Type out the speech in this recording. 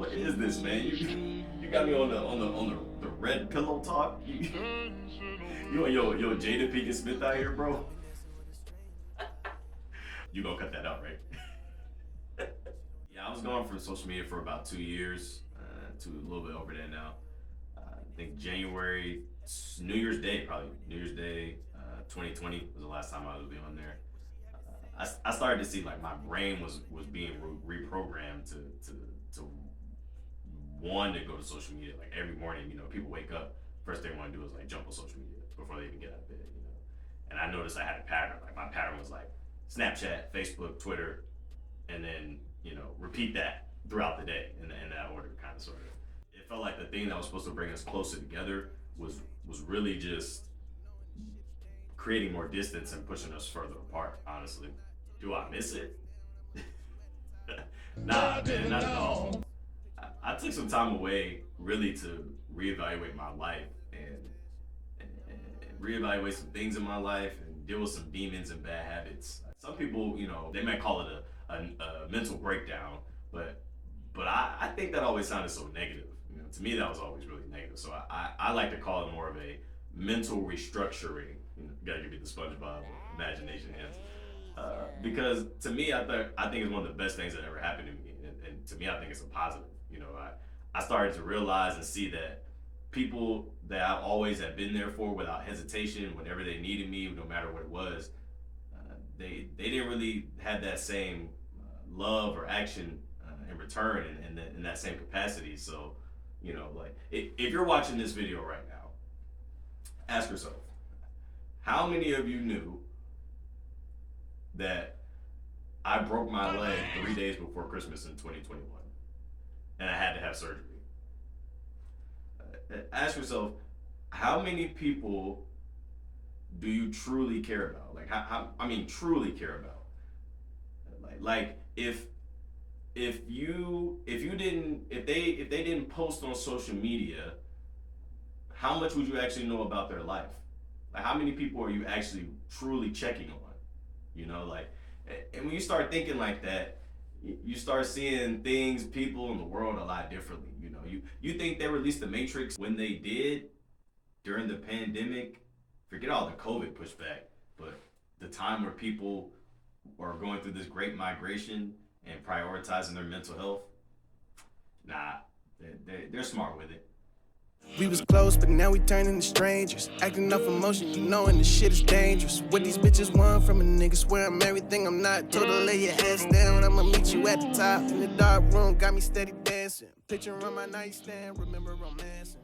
What is this, man? You got me on the red pillow talk. You and your Jada Pinkett Smith out here, bro. You gonna cut that out, right? Yeah, I was gone from social media for about 2 years, to a little bit over there now. I think January, New Year's Day, probably New Year's Day, 2020 was the last time I was be on there. I started to see like my brain was being reprogrammed to want to go to social media. Like every morning, people wake up, first thing they want to do is like jump on social media before they even get out of bed. And I noticed I had a pattern. Like my pattern was like Snapchat, Facebook, Twitter, and then repeat that throughout the day in that order, kind of sort of. It felt like the thing that was supposed to bring us closer together was really just creating more distance and pushing us further apart. Honestly, do I miss it? Nah, man, not at all. I took some time away really to reevaluate my life and reevaluate some things in my life and deal with some demons and bad habits. Some people, they might call it a mental breakdown, but I think that always sounded so negative. To me, that was always really negative. So I like to call it more of a mental restructuring. You gotta give me the SpongeBob imagination hands. Because to me, I think it's one of the best things that ever happened to me, and to me, I think it's a positive. I started to realize and see that people that I always have been there for without hesitation, whenever they needed me, no matter what it was, they didn't really have that same love or action in return in that same capacity. So, like if you're watching this video right now, ask yourself, how many of you knew that I broke my leg 3 days before Christmas in 2021 and I had to have surgery? Ask yourself, how many people do you truly care about? Like, truly care about. Like if they didn't post on social media, how much would you actually know about their life? Like, how many people are you actually truly checking on? And when you start thinking like that, you start seeing things, people in the world a lot differently. You think they released the Matrix when they did during the pandemic. Forget all the COVID pushback, but the time where people are going through this great migration and prioritizing their mental health. Nah, they're smart with it. We was close, but now we turning to strangers. Acting off emotion, knowing this shit is dangerous. What these bitches want from a nigga, swear I'm everything I'm not. Told her lay your ass down, I'ma meet you at the top. In the dark room, got me steady dancing. Picture on my nightstand, remember romancing.